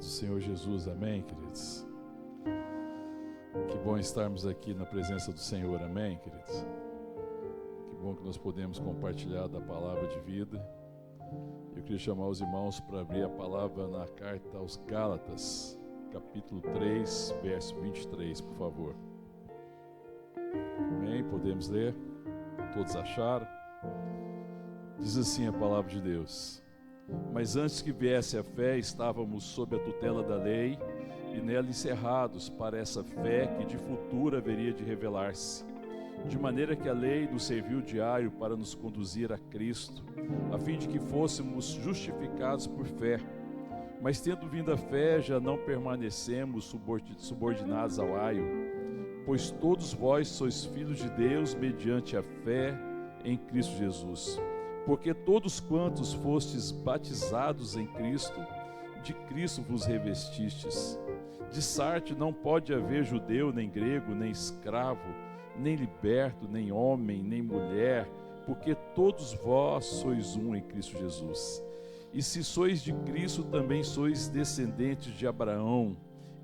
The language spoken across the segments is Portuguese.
do Senhor Jesus, amém, queridos? Que bom estarmos aqui na presença do Senhor, amém, queridos? Que bom que nós podemos compartilhar da palavra de vida. Eu queria chamar os irmãos para abrir a palavra na carta aos Gálatas, capítulo 3, verso 23, por favor. Amém? Podemos ler? Todos acharam? Diz assim a palavra de Deus: mas antes que viesse a fé, estávamos sob a tutela da lei e nela encerrados para essa fé que de futuro haveria de revelar-se. De maneira que a lei nos serviu diário para nos conduzir a Cristo, a fim de que fôssemos justificados por fé. Mas tendo vindo a fé, já não permanecemos subordinados ao aio, pois todos vós sois filhos de Deus mediante a fé em Cristo Jesus. Porque todos quantos fostes batizados em Cristo, de Cristo vos revestistes. De sarte não pode haver judeu, nem grego, nem escravo, nem liberto, nem homem, nem mulher, porque todos vós sois um em Cristo Jesus. E se sois de Cristo, também sois descendentes de Abraão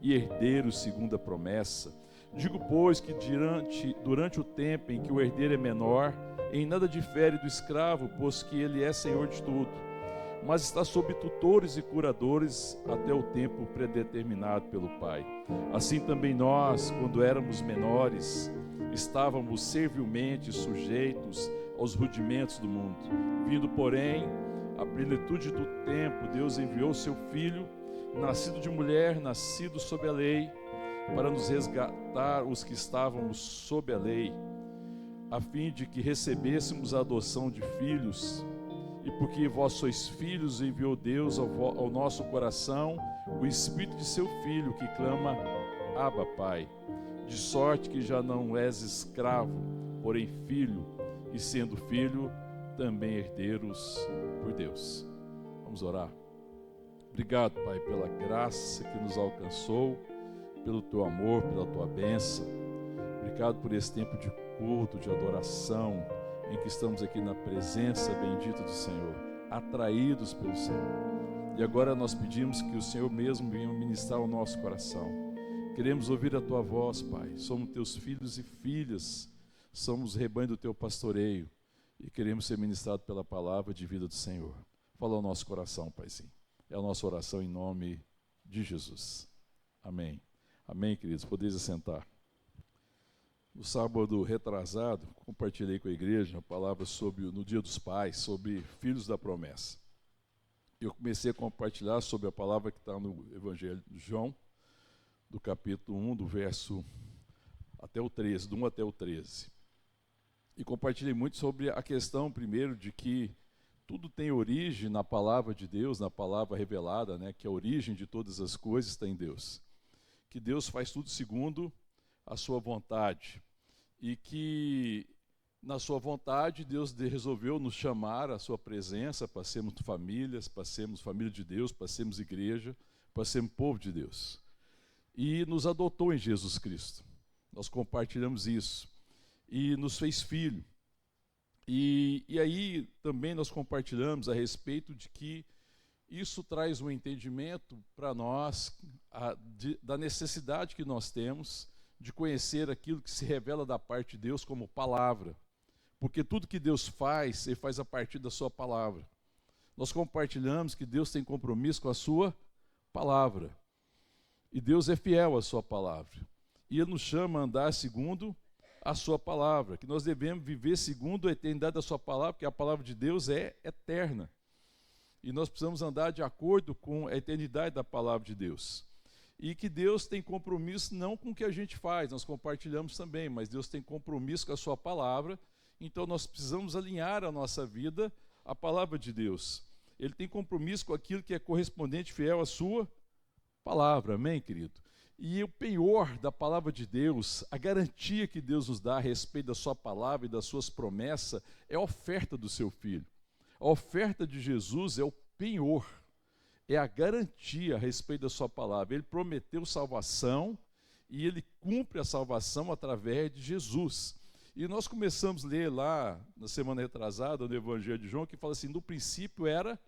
e herdeiros segundo a promessa. Digo, pois, que durante o tempo em que o herdeiro é menor, em nada difere do escravo, pois que ele é senhor de tudo, mas está sob tutores e curadores até o tempo predeterminado pelo Pai. Assim também nós, quando éramos menores, estávamos servilmente sujeitos aos rudimentos do mundo. Vindo, porém, a plenitude do tempo, Deus enviou seu Filho, nascido de mulher, nascido sob a lei, para nos resgatar os que estávamos sob a lei, a fim de que recebêssemos a adoção de filhos. E porque vós sois filhos, enviou Deus ao nosso coração o Espírito de seu Filho, que clama: Abba, Pai. De sorte que já não és escravo, porém filho, e sendo filho, também herdeiros por Deus. Vamos orar. Obrigado, Pai, pela graça que nos alcançou, pelo teu amor, pela tua bênção. Obrigado por esse tempo de culto, de adoração, em que estamos aqui na presença bendita do Senhor, atraídos pelo Senhor. E agora nós pedimos que o Senhor mesmo venha ministrar o nosso coração. Queremos ouvir a tua voz, Pai. Somos teus filhos e filhas, somos rebanho do teu pastoreio e queremos ser ministrados pela palavra de vida do Senhor. Fala ao nosso coração, Paizinho. É a nossa oração em nome de Jesus. Amém. Amém, queridos. Podeis assentar. No sábado retrasado, compartilhei com a igreja a palavra no Dia dos Pais, sobre filhos da promessa. Eu comecei a compartilhar sobre a palavra que está no Evangelho de João, do capítulo 1, do verso até o 13, do 1 até o 13. E compartilhei muito sobre a questão, primeiro, de que tudo tem origem na palavra de Deus, na palavra revelada, né, que a origem de todas as coisas está em Deus. Que Deus faz tudo segundo a sua vontade, e que na sua vontade Deus resolveu nos chamar à sua presença para sermos famílias, para sermos família de Deus, para sermos igreja, para sermos povo de Deus, e nos adotou em Jesus Cristo. Nós compartilhamos isso e nos fez filho, e aí também nós compartilhamos a respeito de que isso traz um entendimento para nós da necessidade que nós temos de conhecer aquilo que se revela da parte de Deus como palavra. Porque tudo que Deus faz, Ele faz a partir da sua palavra. Nós compartilhamos que Deus tem compromisso com a sua palavra. E Deus é fiel à sua palavra. E Ele nos chama a andar segundo a sua palavra. Que nós devemos viver segundo a eternidade da sua palavra, porque a palavra de Deus é eterna. E nós precisamos andar de acordo com a eternidade da palavra de Deus. E que Deus tem compromisso não com o que a gente faz, nós compartilhamos também, mas Deus tem compromisso com a sua palavra, então nós precisamos alinhar a nossa vida à palavra de Deus. Ele tem compromisso com aquilo que é correspondente, fiel à sua palavra, amém, querido? E o penhor da palavra de Deus, a garantia que Deus nos dá a respeito da sua palavra e das suas promessas, é a oferta do seu Filho. A oferta de Jesus é o penhor, é a garantia a respeito da sua palavra. Ele prometeu salvação e ele cumpre a salvação através de Jesus. E nós começamos a ler lá, na semana retrasada, no Evangelho de João, que fala assim: no princípio era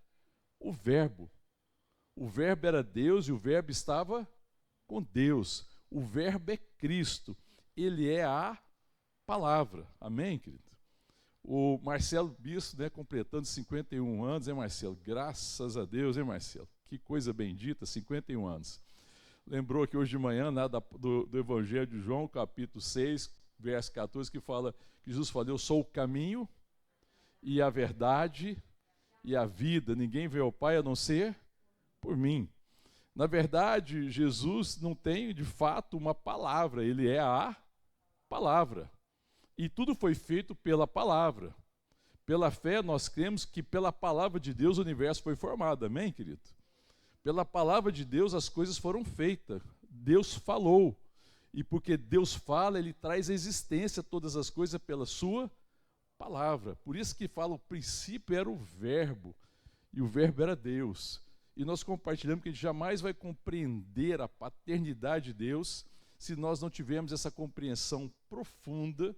o Verbo. O Verbo era Deus e o Verbo estava com Deus. O Verbo é Cristo. Ele é a palavra. Amém, querido? O Marcelo Bispo, né, completando 51 anos, hein, Marcelo? Graças a Deus, hein, Marcelo? Que coisa bendita, 51 anos. Lembrou que hoje de manhã, né, do Evangelho de João, capítulo 6, verso 14, que fala que Jesus falou: eu sou o caminho e a verdade e a vida. Ninguém vê ao Pai a não ser por mim. Na verdade, Jesus não tem, de fato, uma palavra. Ele é a palavra. E tudo foi feito pela palavra. Pela fé, nós cremos que pela palavra de Deus o universo foi formado. Amém, querido? Pela palavra de Deus as coisas foram feitas. Deus falou. E porque Deus fala, Ele traz à existência todas as coisas pela sua palavra. Por isso que fala, o princípio era o Verbo. E o Verbo era Deus. E nós compartilhamos que a gente jamais vai compreender a paternidade de Deus se nós não tivermos essa compreensão profunda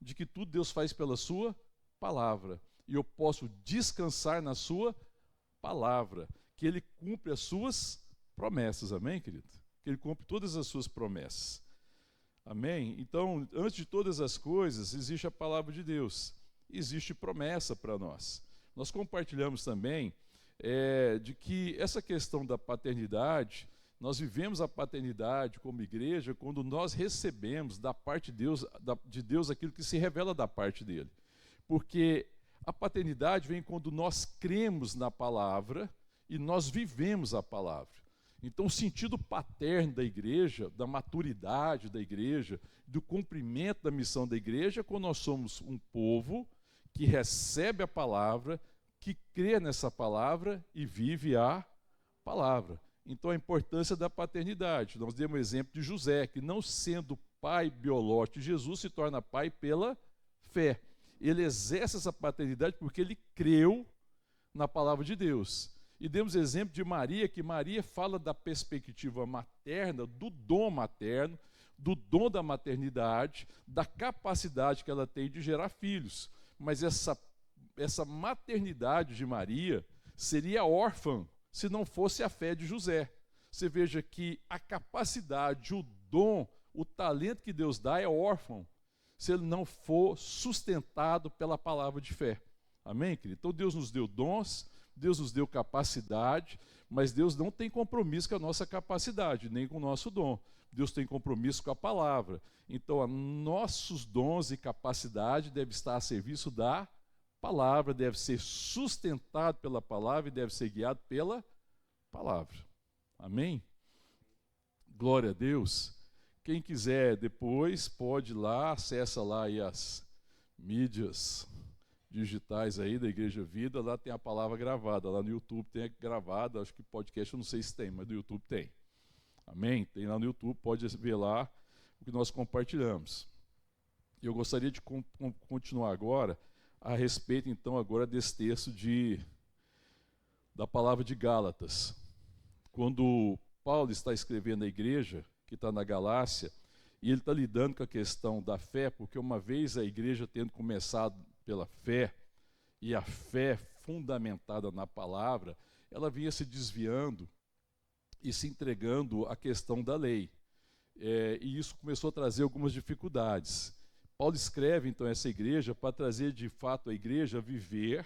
de que tudo Deus faz pela sua palavra. E eu posso descansar na sua palavra, que Ele cumpre as suas promessas. Amém, querido? Que Ele cumpre todas as suas promessas. Amém? Então, antes de todas as coisas, existe a palavra de Deus. Existe promessa para nós. Nós compartilhamos também de que essa questão da paternidade, nós vivemos a paternidade como igreja quando nós recebemos da parte de Deus aquilo que se revela da parte dele. Porque a paternidade vem quando nós cremos na palavra e nós vivemos a palavra. Então, o sentido paterno da igreja, da maturidade da igreja, do cumprimento da missão da igreja, é quando nós somos um povo que recebe a palavra, que crê nessa palavra e vive a palavra. Então, a importância da paternidade. Nós demos o exemplo de José, que não sendo pai biológico de Jesus, se torna pai pela fé. Ele exerce essa paternidade porque ele creu na palavra de Deus. E demos exemplo de Maria, que Maria fala da perspectiva materna, do dom materno, do dom da maternidade, da capacidade que ela tem de gerar filhos. Mas essa maternidade de Maria seria órfã se não fosse a fé de José. Você veja que a capacidade, o dom, o talento que Deus dá é órfão, se ele não for sustentado pela palavra de fé. Amém, querido? Então Deus nos deu dons, Deus nos deu capacidade, mas Deus não tem compromisso com a nossa capacidade, nem com o nosso dom. Deus tem compromisso com a palavra. Então, nossos dons e capacidade devem estar a serviço da palavra, deve ser sustentado pela palavra e deve ser guiado pela palavra. Amém? Glória a Deus. Quem quiser depois pode ir lá, acessa lá aí as mídias digitais aí da Igreja Vida, lá tem a palavra gravada, lá no YouTube tem gravada, acho que podcast eu não sei se tem, mas no YouTube tem. Amém? Tem lá no YouTube, pode ver lá o que nós compartilhamos. E eu gostaria de continuar agora a respeito, então, agora desse texto da palavra de Gálatas. Quando Paulo está escrevendo à igreja, que está na Galácia, e ele está lidando com a questão da fé, porque uma vez a igreja tendo começado pela fé, e a fé fundamentada na palavra, ela vinha se desviando e se entregando à questão da lei. E isso começou a trazer algumas dificuldades. Paulo escreve, então, essa igreja para trazer, de fato, a igreja a viver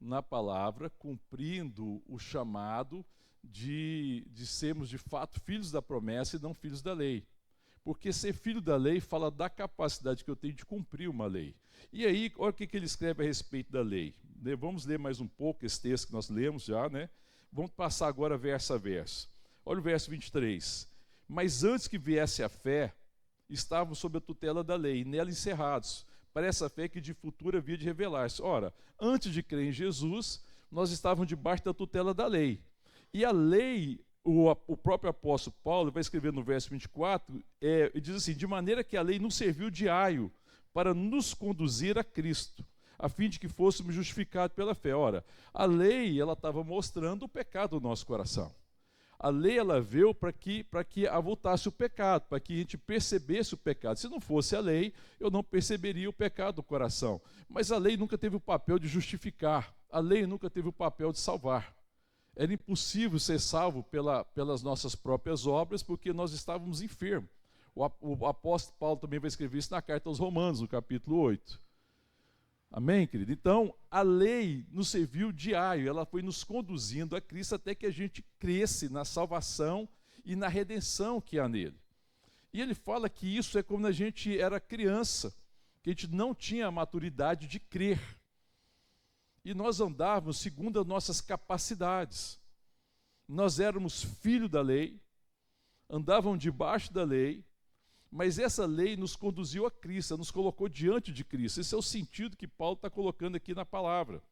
na palavra, cumprindo o chamado de sermos, de fato, filhos da promessa e não filhos da lei. Porque ser filho da lei fala da capacidade que eu tenho de cumprir uma lei. E aí, olha o que ele escreve a respeito da lei. Vamos ler mais um pouco esse texto que nós lemos já, né? Vamos passar agora verso a verso. Olha o verso 23. Mas antes que viesse a fé, estavam sob a tutela da lei, nela encerrados, para essa fé que de futuro havia de revelar-se. Ora, antes de crer em Jesus, nós estávamos debaixo da tutela da lei. E a lei, o próprio apóstolo Paulo vai escrever no verso 24, ele diz assim: de maneira que a lei nos serviu de aio para nos conduzir a Cristo, a fim de que fôssemos justificados pela fé. Ora, a lei, ela estava mostrando o pecado do nosso coração. A lei, ela veio para que avultasse o pecado, para que a gente percebesse o pecado. Se não fosse a lei, eu não perceberia o pecado do coração. Mas a lei nunca teve o papel de justificar. A lei nunca teve o papel de salvar. Era impossível ser salvo pelas nossas próprias obras, porque nós estávamos enfermos. O apóstolo Paulo também vai escrever isso na carta aos Romanos, no capítulo 8. Amém, querido? Então, a lei nos serviu diário, ela foi nos conduzindo a Cristo até que a gente cresce na salvação e na redenção que há nele. E ele fala que isso é como a gente era criança, que a gente não tinha a maturidade de crer. E nós andávamos segundo as nossas capacidades. Nós éramos filhos da lei, andavam debaixo da lei, mas essa lei nos conduziu a Cristo, nos colocou diante de Cristo. Esse é o sentido que Paulo está colocando aqui na palavra.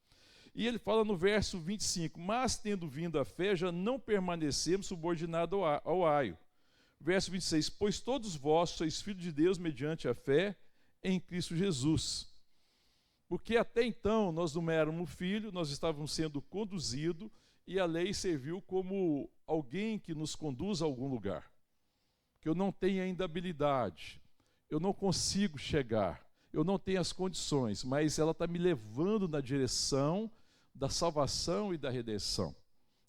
E ele fala no verso 25, mas tendo vindo a fé, já não permanecemos subordinados ao aio. Verso 26, pois todos vós sois filhos de Deus mediante a fé em Cristo Jesus. Porque até então nós não éramos filhos, nós estávamos sendo conduzidos e a lei serviu como alguém que nos conduz a algum lugar. Que eu não tenho ainda habilidade, eu não consigo chegar, eu não tenho as condições, mas ela está me levando na direção da salvação e da redenção.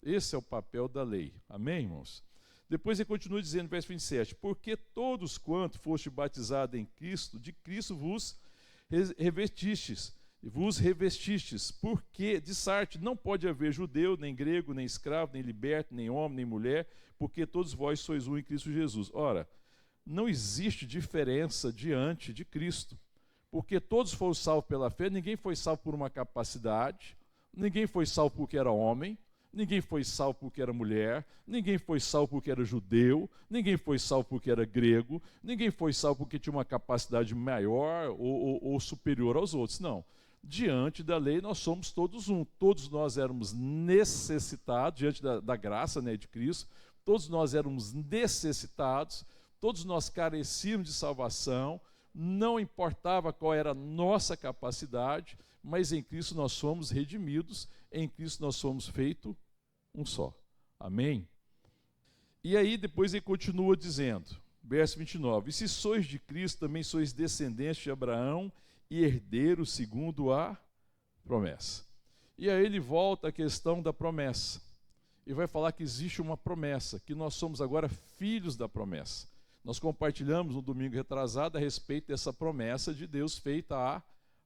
Esse é o papel da lei. Amém, irmãos? Depois ele continua dizendo, verso 27, porque todos quanto foste batizados em Cristo, de Cristo vos revestistes, porque, de Sarte, não pode haver judeu, nem grego, nem escravo, nem liberto, nem homem, nem mulher, porque todos vós sois um em Cristo Jesus. Ora, não existe diferença diante de Cristo, porque todos foram salvos pela fé, ninguém foi salvo por uma capacidade, ninguém foi salvo porque era homem, ninguém foi salvo porque era mulher, ninguém foi salvo porque era judeu, ninguém foi salvo porque era grego, ninguém foi salvo porque tinha uma capacidade maior ou superior aos outros. Não. Diante da lei nós somos todos um. Todos nós éramos necessitados, diante da graça, né, de Cristo, todos nós éramos necessitados, todos nós carecíamos de salvação, não importava qual era a nossa capacidade, mas em Cristo nós somos redimidos, em Cristo nós somos feitos um só. Amém? E aí depois ele continua dizendo, verso 29, e se sois de Cristo, também sois descendentes de Abraão e herdeiros segundo a promessa. E aí ele volta à questão da promessa. E vai falar que existe uma promessa, que nós somos agora filhos da promessa. Nós compartilhamos no domingo retrasado a respeito dessa promessa de Deus feita a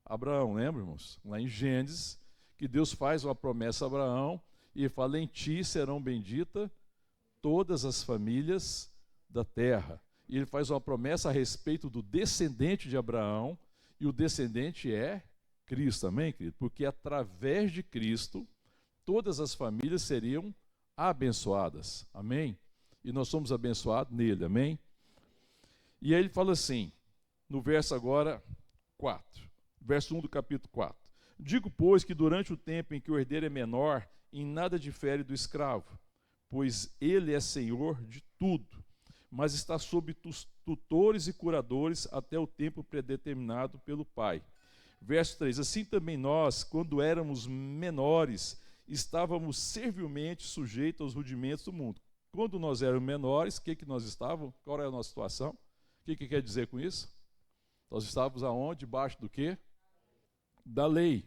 Abraão, lembra, irmãos? Lá em Gênesis, que Deus faz uma promessa a Abraão e fala, em ti serão benditas todas as famílias da terra. E ele faz uma promessa a respeito do descendente de Abraão, e o descendente é Cristo, amém, querido? Porque através de Cristo, todas as famílias seriam abençoadas, amém? E nós somos abençoados nele, amém? E aí ele fala assim, no verso agora 4, verso 1 do capítulo 4. Digo, pois, que durante o tempo em que o herdeiro é menor, em nada difere do escravo, pois ele é senhor de tudo, mas está sob tutores e curadores até o tempo predeterminado pelo Pai. Verso 3, assim também nós, quando éramos menores, estávamos servilmente sujeitos aos rudimentos do mundo. Quando nós éramos menores, o que nós estávamos? Qual era a nossa situação? O que quer dizer com isso? Nós estávamos aonde? Debaixo do quê? Da lei.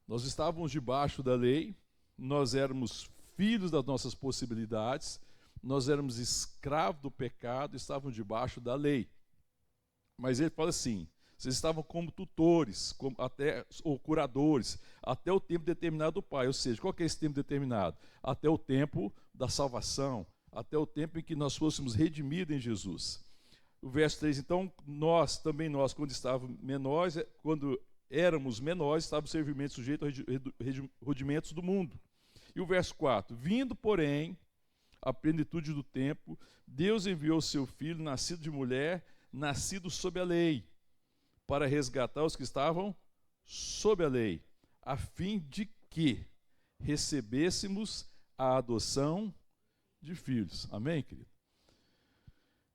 Nós estávamos debaixo da lei, nós éramos filhos das nossas possibilidades, nós éramos escravos do pecado, estávamos debaixo da lei. Mas ele fala assim, vocês estavam como tutores, ou curadores, até o tempo determinado do Pai. Ou seja, qual que é esse tempo determinado? Até o tempo da salvação, até o tempo em que nós fôssemos redimidos em Jesus. O verso 3, então, nós, quando estávamos menores, quando éramos menores, estávamos servilmente sujeitos aos rudimentos do mundo. E o verso 4, vindo, porém, a plenitude do tempo, Deus enviou seu Filho, nascido de mulher, nascido sob a lei, para resgatar os que estavam sob a lei, a fim de que recebêssemos a adoção de filhos. Amém, querido?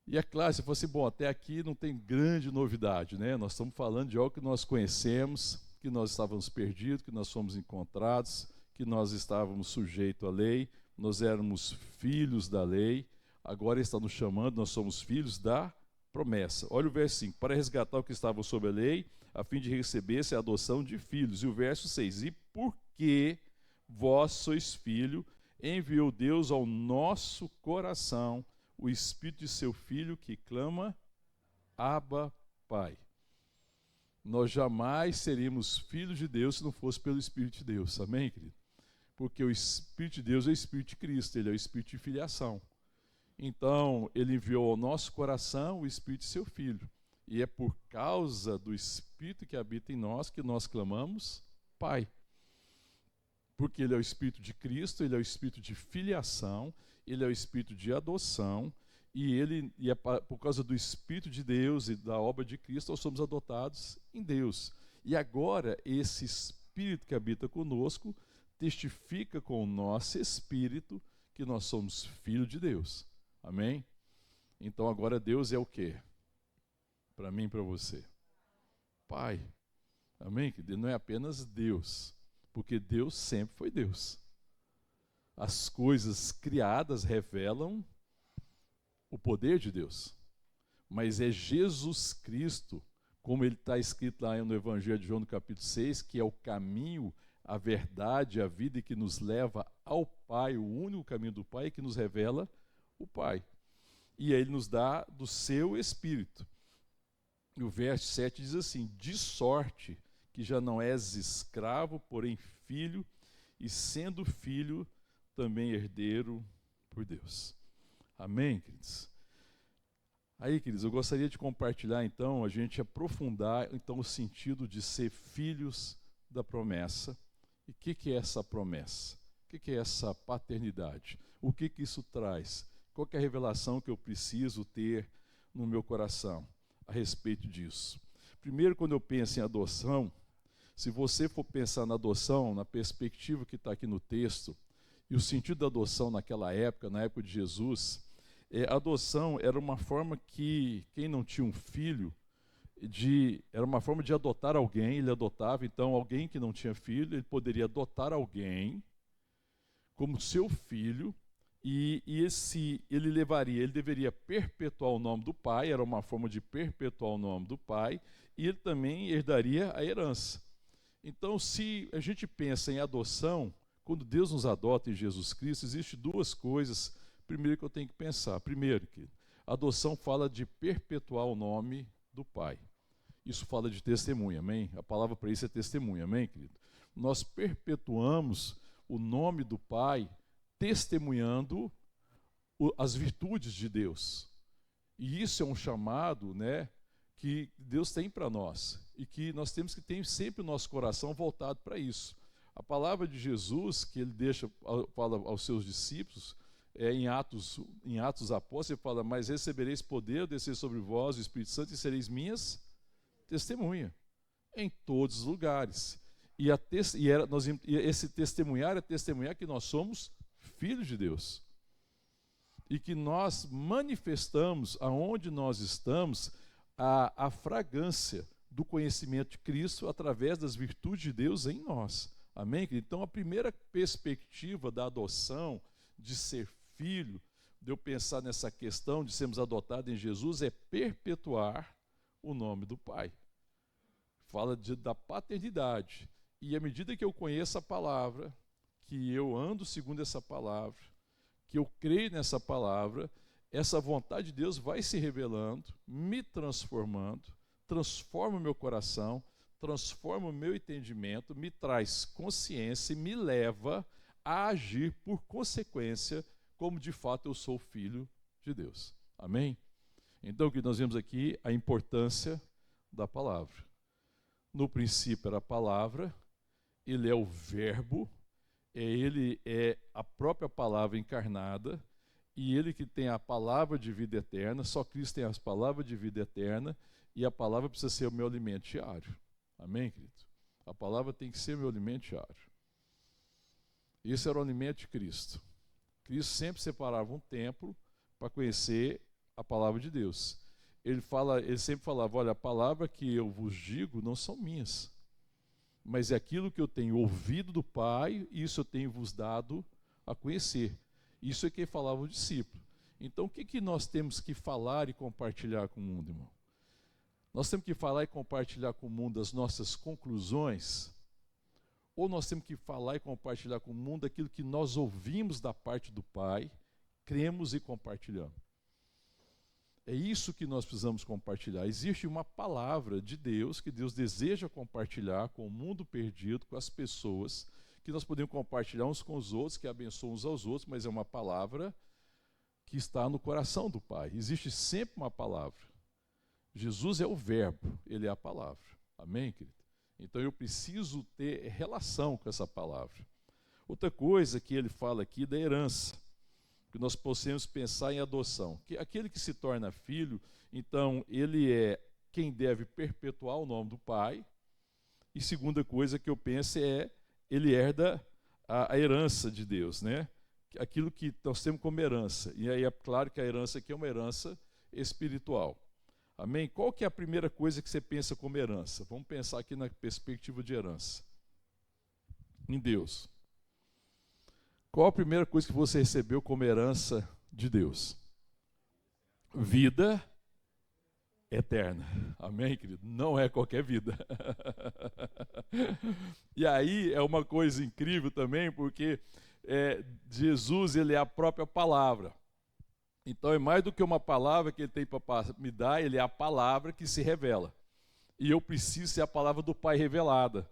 E é claro, se fosse bom, até aqui não tem grande novidade, né? Nós estamos falando de algo que nós conhecemos, que nós estávamos perdidos, que nós fomos encontrados, que nós estávamos sujeitos à lei, nós éramos filhos da lei, agora ele está nos chamando, nós somos filhos da promessa. Olha o verso 5, para resgatar o que estava sob a lei, a fim de receber-se a adoção de filhos. E o verso 6, e porque vós sois filho, enviou Deus ao nosso coração o Espírito de seu Filho que clama, Abba, Pai. Nós jamais seríamos filhos de Deus se não fosse pelo Espírito de Deus, amém, querido? Porque o Espírito de Deus é o Espírito de Cristo, ele é o Espírito de filiação. Então, ele enviou ao nosso coração o Espírito de seu Filho. E é por causa do Espírito que habita em nós que nós clamamos Pai. Porque ele é o Espírito de Cristo, ele é o Espírito de filiação, ele é o Espírito de adoção, e é por causa do Espírito de Deus e da obra de Cristo, nós somos adotados em Deus. E agora, esse Espírito que habita conosco testifica com o nosso Espírito que nós somos filhos de Deus. Amém? Então agora Deus é o quê? Para mim e para você. Pai. Amém? Que não é apenas Deus, porque Deus sempre foi Deus. As coisas criadas revelam o poder de Deus. Mas é Jesus Cristo, como ele está escrito lá no Evangelho de João, no capítulo 6, que é o caminho, a verdade, a vida e que nos leva ao Pai, o único caminho do Pai, que nos revela o Pai. E aí ele nos dá do seu Espírito. E o verso 7 diz assim: de sorte que já não és escravo, porém filho, e sendo filho, também herdeiro por Deus. Amém, queridos? Aí, queridos, eu gostaria de compartilhar, então, a gente aprofundar, então, o sentido de ser filhos da promessa. E o que é essa promessa? O que é essa paternidade? O que isso traz? Qual que é a revelação que eu preciso ter no meu coração a respeito disso? Primeiro, quando eu penso em adoção, se você for pensar na adoção, na perspectiva que está aqui no texto, e o sentido da adoção naquela época, na época de Jesus, a adoção era uma forma que quem não tinha um filho, era uma forma de adotar alguém, ele adotava, então alguém que não tinha filho, ele poderia adotar alguém como seu filho, e ele deveria perpetuar o nome do pai, era uma forma de perpetuar o nome do pai, e ele também herdaria a herança. Então, se a gente pensa em adoção, quando Deus nos adota em Jesus Cristo, existem duas coisas, primeiro que eu tenho que pensar. Primeiro, que a adoção fala de perpetuar o nome do pai. Isso fala de testemunha, amém? A palavra para isso é testemunha, amém, querido? Nós perpetuamos o nome do pai testemunhando as virtudes de Deus. E isso é um chamado, né, que Deus tem para nós e que nós temos que ter sempre o nosso coração voltado para isso. A palavra de Jesus, que ele fala aos seus discípulos, em Atos Apóstolos, ele fala: mas recebereis poder, descer sobre vós o Espírito Santo e sereis minhas testemunhas em todos os lugares. E esse testemunhar é testemunhar que nós somos filhos de Deus. E que nós manifestamos, aonde nós estamos, a fragrância do conhecimento de Cristo através das virtudes de Deus em nós. Amém? Então, a primeira perspectiva da adoção, de ser filho, de eu pensar nessa questão de sermos adotados em Jesus, é perpetuar o nome do Pai. Fala da paternidade. E à medida que eu conheço a palavra, que eu ando segundo essa palavra, que eu creio nessa palavra, essa vontade de Deus vai se revelando, me transformando, transforma o meu coração, transforma o meu entendimento, me traz consciência e me leva a agir por consequência, como de fato eu sou filho de Deus. Amém? Então, o que nós vemos aqui, a importância da palavra. No princípio era a palavra, ele é o verbo, ele é a própria palavra encarnada, e ele que tem a palavra de vida eterna, só Cristo tem as palavras de vida eterna, e a palavra precisa ser o meu alimento diário. Amém, querido? A palavra tem que ser meu alimento diário. Esse era o alimento de Cristo. Cristo sempre separava um tempo para conhecer a palavra de Deus. Ele sempre falava: olha, a palavra que eu vos digo não são minhas, mas é aquilo que eu tenho ouvido do Pai, e isso eu tenho vos dado a conhecer. Isso é que falava o discípulo. Então, o que nós temos que falar e compartilhar com o mundo, irmão? Nós temos que falar e compartilhar com o mundo as nossas conclusões, ou nós temos que falar e compartilhar com o mundo aquilo que nós ouvimos da parte do Pai, cremos e compartilhamos. É isso que nós precisamos compartilhar. Existe uma palavra de Deus que Deus deseja compartilhar com o mundo perdido, com as pessoas, que nós podemos compartilhar uns com os outros, que abençoam uns aos outros, mas é uma palavra que está no coração do Pai. Existe sempre uma palavra. Jesus é o verbo, ele é a palavra. Amém, querido? Então eu preciso ter relação com essa palavra. Outra coisa que ele fala aqui da herança, que nós possamos pensar em adoção. Que aquele que se torna filho, então ele é quem deve perpetuar o nome do Pai. E segunda coisa que eu penso é, ele herda a herança de Deus, né? Aquilo que nós temos como herança. E aí é claro que a herança aqui é uma herança espiritual. Amém? Qual que é a primeira coisa que você pensa como herança? Vamos pensar aqui na perspectiva de herança. Em Deus. Qual a primeira coisa que você recebeu como herança de Deus? Vida eterna. Amém, querido? Não é qualquer vida. E aí é uma coisa incrível também, porque Jesus, ele é a própria palavra. Então é mais do que uma palavra que ele tem para me dar, ele é a palavra que se revela. E eu preciso ser a palavra do Pai revelada.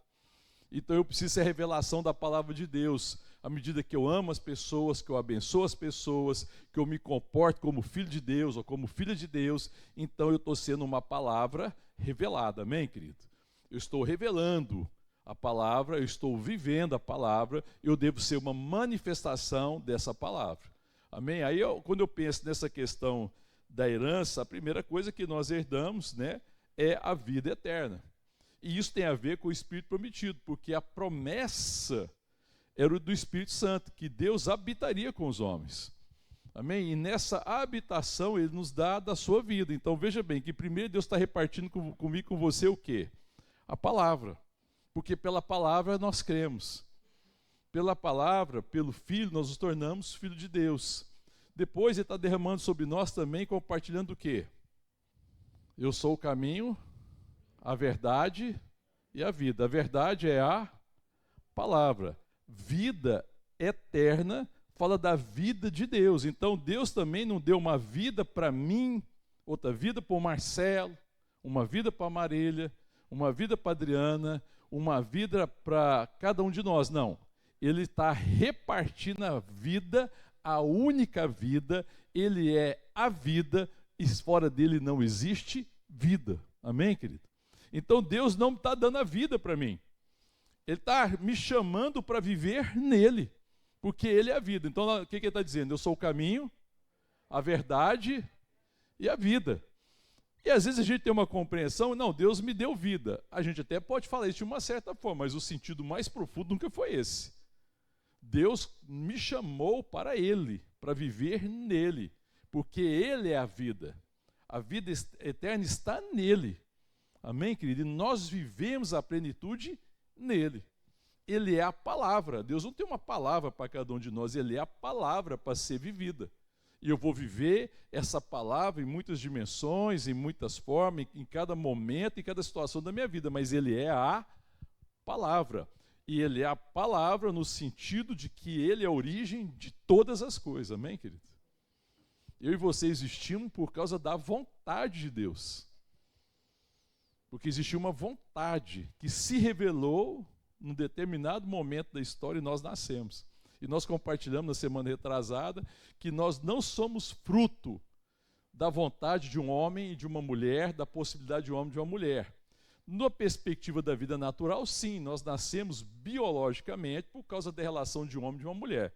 Então eu preciso ser a revelação da palavra de Deus. À medida que eu amo as pessoas, que eu abençoo as pessoas, que eu me comporto como filho de Deus ou como filha de Deus, então eu estou sendo uma palavra revelada. Amém, querido? Eu estou revelando a palavra, eu estou vivendo a palavra, eu devo ser uma manifestação dessa palavra. Amém? Aí, quando eu penso nessa questão da herança, a primeira coisa que nós herdamos, né, é a vida eterna. E isso tem a ver com o Espírito prometido, porque a promessa era do Espírito Santo, que Deus habitaria com os homens. Amém? E nessa habitação ele nos dá da sua vida. Então veja bem, que primeiro Deus está repartindo comigo e com você o quê? A palavra. Porque pela palavra nós cremos. Pela palavra, pelo Filho, nós nos tornamos filho de Deus. Depois ele está derramando sobre nós também, compartilhando o quê? Eu sou o caminho, a verdade e a vida. A verdade é a palavra. Vida eterna fala da vida de Deus. Então Deus também não deu uma vida para mim, outra vida para o Marcelo, uma vida para a Marília, uma vida para a Adriana, uma vida para cada um de nós. Não. Ele está repartindo a vida, a única vida, ele é a vida, e fora dele não existe vida. Amém, querido? Então Deus não está dando a vida para mim. Ele está me chamando para viver nele, porque ele é a vida. Então o que ele está dizendo? Eu sou o caminho, a verdade e a vida. E às vezes a gente tem uma compreensão, não, Deus me deu vida. A gente até pode falar isso de uma certa forma, mas o sentido mais profundo nunca foi esse. Deus me chamou para ele, para viver nele, porque ele é a vida. A vida eterna está nele. Amém, querido? E nós vivemos a plenitude nele. Ele é a palavra. Deus não tem uma palavra para cada um de nós, ele é a palavra para ser vivida. E eu vou viver essa palavra em muitas dimensões, em muitas formas, em cada momento, em cada situação da minha vida, mas ele é a palavra. E ele é a palavra no sentido de que ele é a origem de todas as coisas. Amém, querido? Eu e você existimos por causa da vontade de Deus. Porque existiu uma vontade que se revelou num determinado momento da história e nós nascemos. E nós compartilhamos na semana retrasada que nós não somos fruto da vontade de um homem e de uma mulher, da possibilidade de um homem e de uma mulher. Na perspectiva da vida natural, sim, nós nascemos biologicamente por causa da relação de um homem e de uma mulher.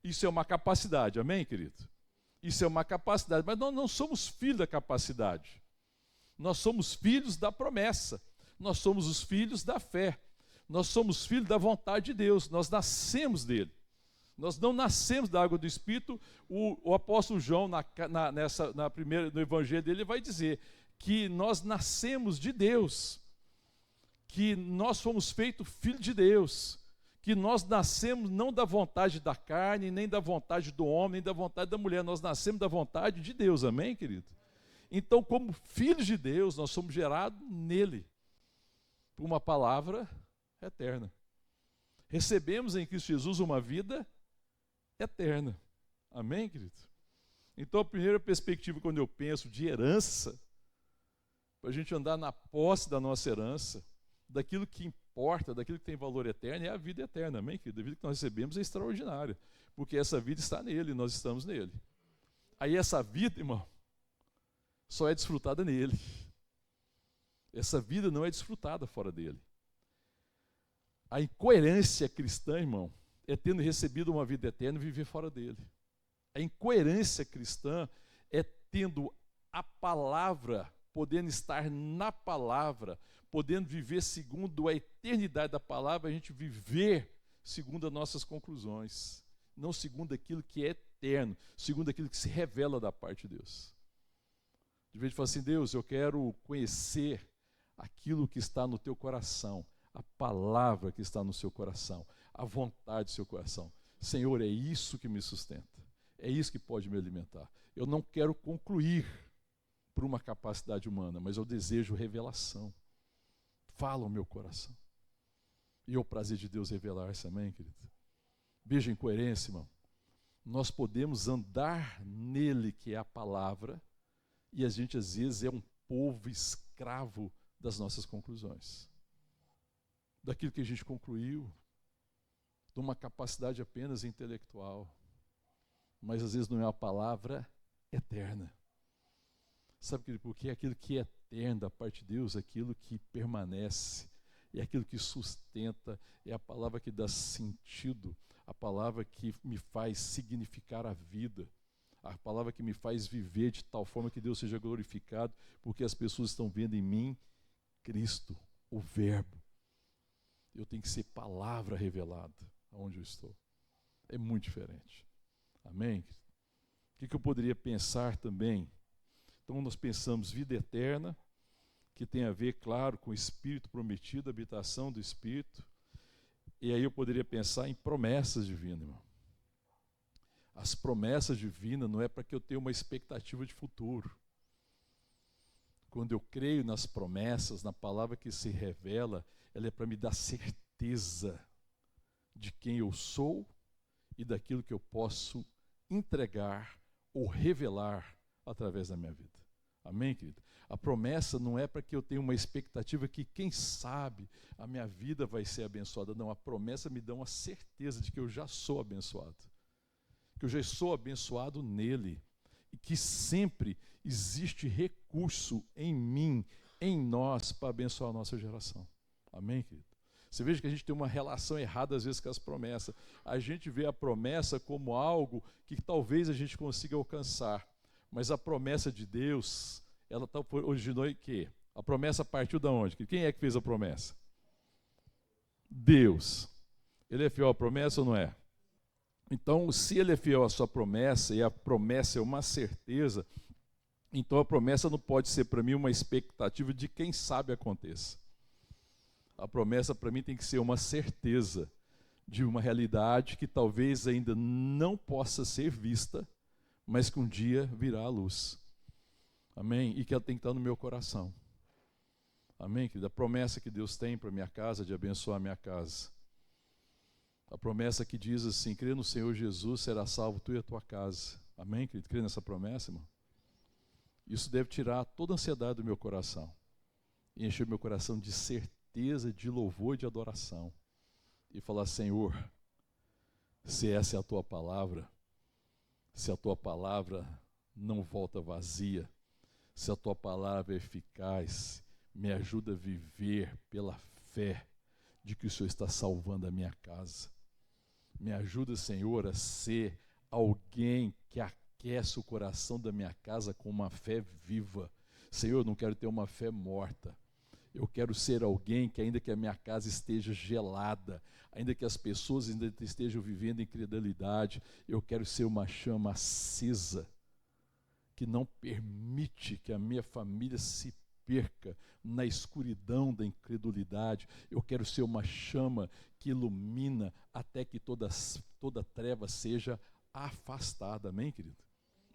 Isso é uma capacidade, amém, querido? Isso é uma capacidade, mas nós não somos filhos da capacidade. Nós somos filhos da promessa. Nós somos os filhos da fé. Nós somos filhos da vontade de Deus. Nós nascemos dele. Nós não nascemos da água do Espírito. O apóstolo João, no evangelho dele, vai dizer que nós nascemos de Deus, que nós fomos feitos filhos de Deus, que nós nascemos não da vontade da carne, nem da vontade do homem, nem da vontade da mulher, nós nascemos da vontade de Deus, amém, querido? Então, como filhos de Deus, nós somos gerados nele, por uma palavra eterna. Recebemos em Cristo Jesus uma vida eterna. Amém, querido? Então, a primeira perspectiva, quando eu penso de herança, para a gente andar na posse da nossa herança, daquilo que importa, daquilo que tem valor eterno, é a vida eterna, amém, querido? A vida que nós recebemos é extraordinária, porque essa vida está nele, nós estamos nele. Aí essa vida, irmão, só é desfrutada nele. Essa vida não é desfrutada fora dele. A incoerência cristã, irmão, é tendo recebido uma vida eterna e viver fora dele. A incoerência cristã é tendo a palavra, podendo estar na palavra, podendo viver segundo a eternidade da palavra, a gente viver segundo as nossas conclusões, não segundo aquilo que é eterno, segundo aquilo que se revela da parte de Deus. De vez de falar assim, Deus, eu quero conhecer aquilo que está no teu coração, a palavra que está no seu coração, a vontade do seu coração. Senhor, é isso que me sustenta, é isso que pode me alimentar. Eu não quero concluir por uma capacidade humana, mas eu desejo revelação. Fala o meu coração. E é o prazer de Deus revelar-se, amém, querido? Veja a incoerência, irmão. Nós podemos andar nele, que é a palavra, e a gente às vezes é um povo escravo das nossas conclusões. Daquilo que a gente concluiu, de uma capacidade apenas intelectual, mas às vezes não é a palavra eterna. Sabe, querido, porque aquilo que é eterno da parte de Deus, aquilo que permanece, é aquilo que sustenta, é a palavra que dá sentido, a palavra que me faz significar a vida, a palavra que me faz viver de tal forma que Deus seja glorificado, porque as pessoas estão vendo em mim Cristo, o Verbo. Eu tenho que ser palavra revelada aonde eu estou. É muito diferente. Amém? O que eu poderia pensar também? Então nós pensamos vida eterna, que tem a ver, claro, com o Espírito prometido, a habitação do Espírito. E aí eu poderia pensar em promessas divinas, irmão. As promessas divinas não é para que eu tenha uma expectativa de futuro. Quando eu creio nas promessas, na palavra que se revela, ela é para me dar certeza de quem eu sou e daquilo que eu posso entregar ou revelar através da minha vida. Amém, querido? A promessa não é para que eu tenha uma expectativa que, quem sabe, a minha vida vai ser abençoada. Não, a promessa me dá uma certeza de que eu já sou abençoado. Que eu já sou abençoado nele. E que sempre existe recurso em mim, em nós, para abençoar a nossa geração. Amém, querido? Você veja que a gente tem uma relação errada às vezes com as promessas. A gente vê a promessa como algo que talvez a gente consiga alcançar. Mas a promessa de Deus, ela originou em quê? A promessa partiu de onde? Quem é que fez a promessa? Deus. Ele é fiel à promessa ou não é? Então, se ele é fiel à sua promessa, e a promessa é uma certeza, então a promessa não pode ser para mim uma expectativa de quem sabe aconteça. A promessa para mim tem que ser uma certeza de uma realidade que talvez ainda não possa ser vista, mas que um dia virá à luz. Amém? E que ela tem que estar no meu coração. Amém, querida? A promessa que Deus tem para a minha casa, de abençoar a minha casa. A promessa que diz assim, crê no Senhor Jesus, será salvo tu e a tua casa. Amém, querido? Crê nessa promessa, irmão? Isso deve tirar toda a ansiedade do meu coração. E encher meu coração de certeza, de louvor e de adoração. E falar, Senhor, se essa é a tua palavra, se a tua palavra não volta vazia, se a tua palavra é eficaz, me ajuda a viver pela fé de que o Senhor está salvando a minha casa. Me ajuda, Senhor, a ser alguém que aquece o coração da minha casa com uma fé viva. Senhor, eu não quero ter uma fé morta. Eu quero ser alguém que, ainda que a minha casa esteja gelada, ainda que as pessoas ainda estejam vivendo em incredulidade, eu quero ser uma chama acesa, que não permite que a minha família se perca na escuridão da incredulidade. Eu quero ser uma chama que ilumina até que toda treva seja afastada. Amém, querido?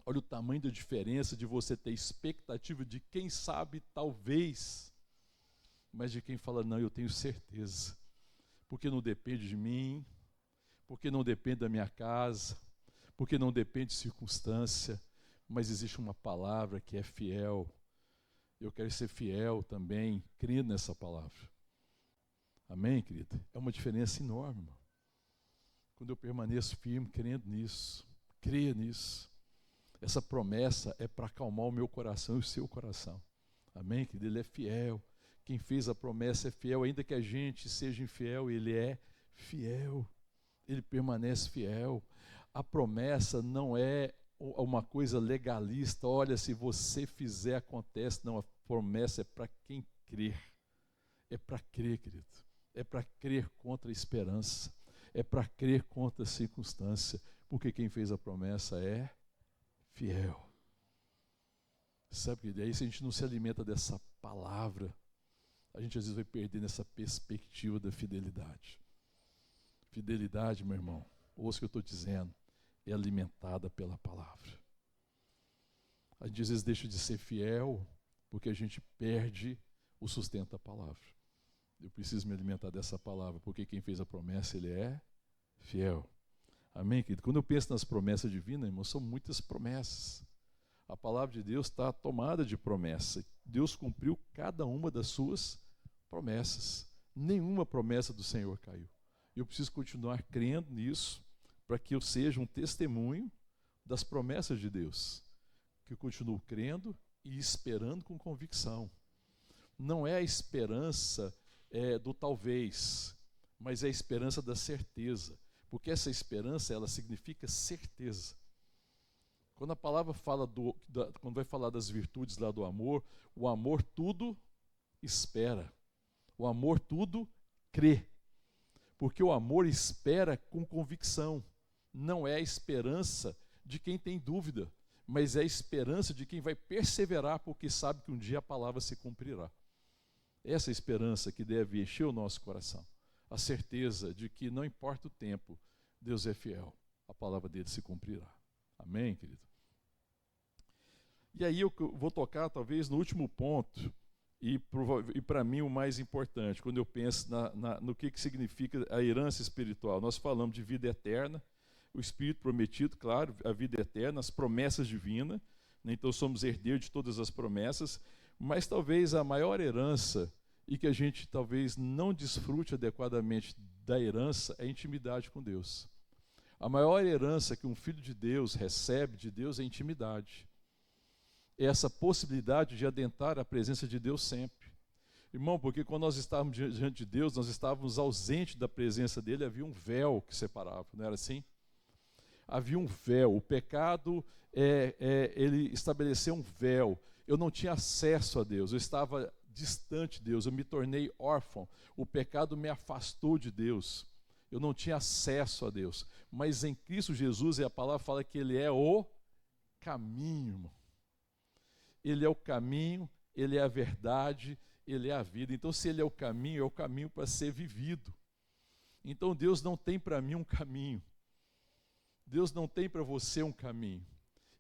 Olha o tamanho da diferença de você ter expectativa de quem sabe, talvez, mas de quem fala, não, eu tenho certeza. porque não depende de mim, porque não depende da minha casa, porque não depende de circunstância, mas existe uma palavra que é fiel. Eu quero ser fiel também, crendo nessa palavra. Amém, querido? É uma diferença enorme, irmão. Quando eu permaneço firme, crendo nisso, creia nisso. Essa promessa é para acalmar o meu coração e o seu coração. Amém, querido? Ele é fiel. Quem fez a promessa é fiel, ainda que a gente seja infiel, ele é fiel. Ele permanece fiel. A promessa não é uma coisa legalista. Olha, se você fizer, acontece. Não, a promessa é para quem crer. É para crer, querido. É para crer contra a esperança. É para crer contra a circunstância. Porque quem fez a promessa é fiel. Sabe, querido? E aí, se a gente não se alimenta dessa palavra, a gente às vezes vai perder nessa perspectiva da fidelidade. Fidelidade, meu irmão, ouça o que eu estou dizendo, é alimentada pela palavra. A gente às vezes deixa de ser fiel porque a gente perde o sustento da palavra. Eu preciso me alimentar dessa palavra, porque quem fez a promessa, ele é fiel. Amém, querido? Quando eu penso nas promessas divinas, irmão, são muitas promessas. A palavra de Deus está tomada de promessa. Deus cumpriu cada uma das suas promessas. Nenhuma promessa do Senhor caiu. Eu preciso continuar crendo nisso, para que eu seja um testemunho das promessas de Deus. Que eu continuo crendo e esperando com convicção. Não é a esperança do talvez, mas é a esperança da certeza. Porque essa esperança, ela significa certeza. Quando a palavra fala quando vai falar das virtudes lá do amor, o amor tudo espera. O amor tudo crê. Porque o amor espera com convicção. Não é a esperança de quem tem dúvida, mas é a esperança de quem vai perseverar, porque sabe que um dia a palavra se cumprirá. Essa é a esperança que deve encher o nosso coração. A certeza de que não importa o tempo, Deus é fiel. A palavra dele se cumprirá. Amém, querido? E aí eu vou tocar talvez no último ponto, e para mim o mais importante, quando eu penso no que significa a herança espiritual. Nós falamos de vida eterna, o Espírito prometido, claro, a vida eterna, as promessas divinas, né? Então somos herdeiros de todas as promessas, mas talvez a maior herança, e que a gente talvez não desfrute adequadamente da herança, é a intimidade com Deus. A maior herança que um filho de Deus recebe de Deus é a intimidade. É essa possibilidade de adentrar a presença de Deus sempre. Irmão, porque quando nós estávamos diante de Deus, nós estávamos ausentes da presença dele, havia um véu que separava, não era assim? Havia um véu, o pecado, ele estabeleceu um véu. Eu não tinha acesso a Deus, eu estava distante de Deus, eu me tornei órfão, o pecado me afastou de Deus. Eu não tinha acesso a Deus, mas em Cristo Jesus, a palavra fala que ele é o caminho, irmão. Ele é o caminho, ele é a verdade, ele é a vida. Então, se ele é o caminho para ser vivido. Então, Deus não tem para mim um caminho. Deus não tem para você um caminho.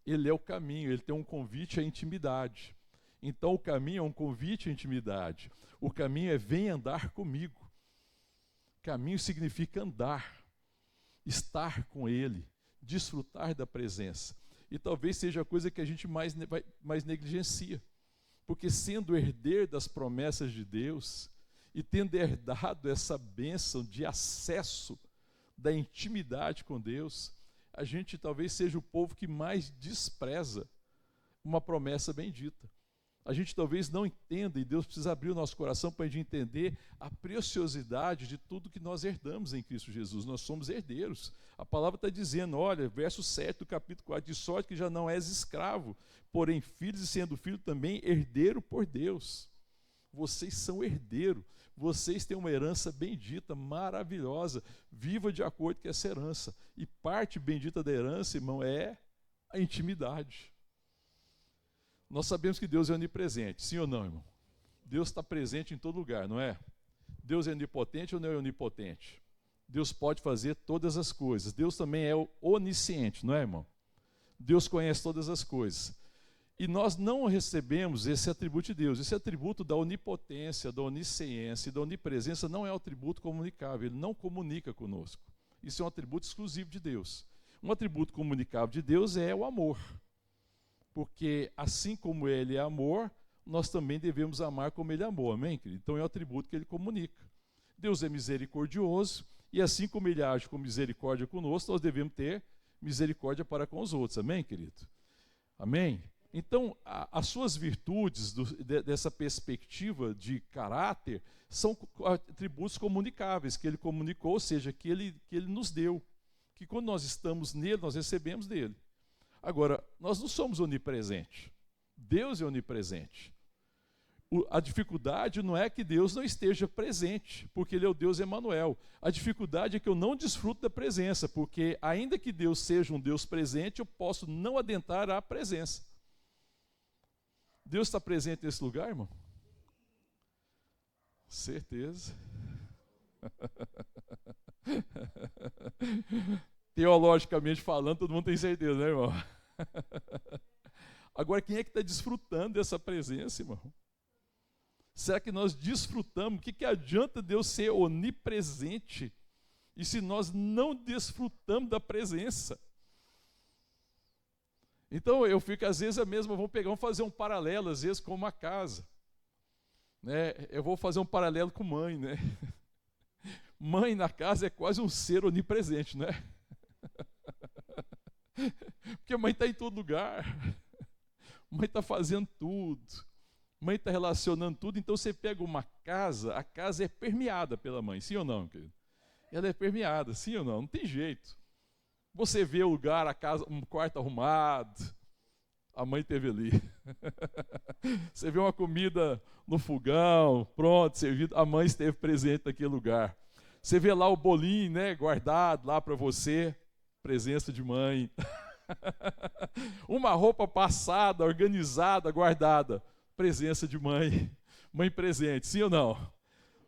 Ele é o caminho, ele tem um convite à intimidade. Então, o caminho é um convite à intimidade. O caminho é vem andar comigo. Caminho significa andar, estar com ele, desfrutar da presença. E talvez seja a coisa que a gente mais negligencia. Porque sendo herdeiro das promessas de Deus e tendo herdado essa bênção de acesso da intimidade com Deus, a gente talvez seja o povo que mais despreza uma promessa bendita. A gente talvez não entenda, e Deus precisa abrir o nosso coração para a gente entender a preciosidade de tudo que nós herdamos em Cristo Jesus. Nós somos herdeiros. A palavra está dizendo, olha, verso 7 do capítulo 4, de sorte que já não és escravo, porém filhos, e sendo filho também herdeiro por Deus. Vocês são herdeiros, vocês têm uma herança bendita, maravilhosa, viva de acordo com essa herança. E parte bendita da herança, irmão, é a intimidade. Nós sabemos que Deus é onipresente, sim ou não, irmão? Deus está presente em todo lugar, não é? Deus é onipotente ou não é onipotente? Deus pode fazer todas as coisas. Deus também é onisciente, não é, irmão? Deus conhece todas as coisas. E nós não recebemos esse atributo de Deus. Esse atributo da onipotência, da onisciência e da onipresença não é um atributo comunicável, ele não comunica conosco. Isso é um atributo exclusivo de Deus. Um atributo comunicável de Deus é o amor. Porque assim como ele é amor, nós também devemos amar como ele amou, amém, querido? Então é um atributo que ele comunica. Deus é misericordioso, e assim como ele age com misericórdia conosco, nós devemos ter misericórdia para com os outros, amém, querido? Amém? Então, as suas virtudes, dessa perspectiva de caráter, são atributos comunicáveis, que ele comunicou, ou seja, que ele nos deu. Que quando nós estamos nele, nós recebemos dele. Agora, nós não somos onipresentes. Deus é onipresente. A dificuldade não é que Deus não esteja presente, porque ele é o Deus Emanuel. A dificuldade é que eu não desfruto da presença, porque ainda que Deus seja um Deus presente, eu posso não adentrar à presença. Deus está presente nesse lugar, irmão? Certeza. Teologicamente falando, todo mundo tem certeza, né, irmão? Agora, quem é que está desfrutando dessa presença, irmão? Será que nós desfrutamos? O que adianta Deus ser onipresente e se nós não desfrutamos da presença? Então eu fico, às vezes, vamos fazer um paralelo, às vezes, com uma casa. Né? Eu vou fazer um paralelo com mãe, né? Mãe na casa é quase um ser onipresente, né? Porque a mãe está em todo lugar. Mãe está fazendo tudo. Mãe está relacionando tudo. Então você pega uma casa, a casa é permeada pela mãe, sim ou não, querido? Ela é permeada, sim ou não? Não tem jeito. Você vê o lugar, a casa, um quarto arrumado, a mãe teve ali. Você vê uma comida no fogão, pronto, servido, a mãe esteve presente naquele lugar. Você vê lá o bolinho, né, guardado lá para você, presença de mãe. Uma roupa passada, organizada, guardada, presença de mãe. Mãe presente, sim ou não?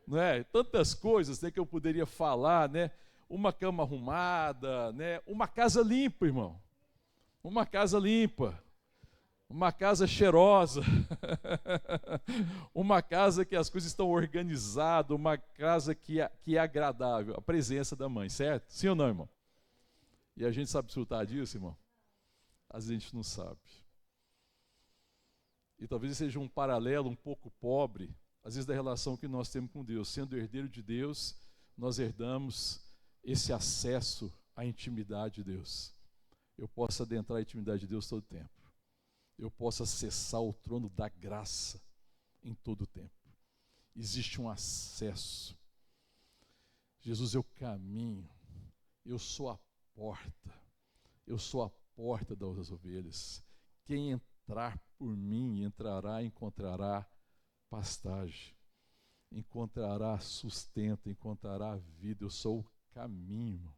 Não é? Tantas coisas, né, que eu poderia falar, né? Uma cama arrumada, né? Uma casa limpa, irmão. Uma casa limpa. Uma casa cheirosa. Uma casa que as coisas estão organizadas, uma casa que é agradável. A presença da mãe, certo? Sim ou não, irmão? E a gente sabe desfrutar disso, irmão? Às vezes a gente não sabe. E talvez seja um paralelo um pouco pobre, às vezes, da relação que nós temos com Deus. Sendo herdeiro de Deus, nós herdamos esse acesso à intimidade de Deus. Eu posso adentrar a intimidade de Deus todo o tempo. Eu posso acessar o trono da graça em todo o tempo. Existe um acesso. Jesus é o caminho. Eu sou a porta. Eu sou a porta das ovelhas. Quem entrar por mim entrará e encontrará pastagem. Encontrará sustento, encontrará vida. Eu sou o caminho.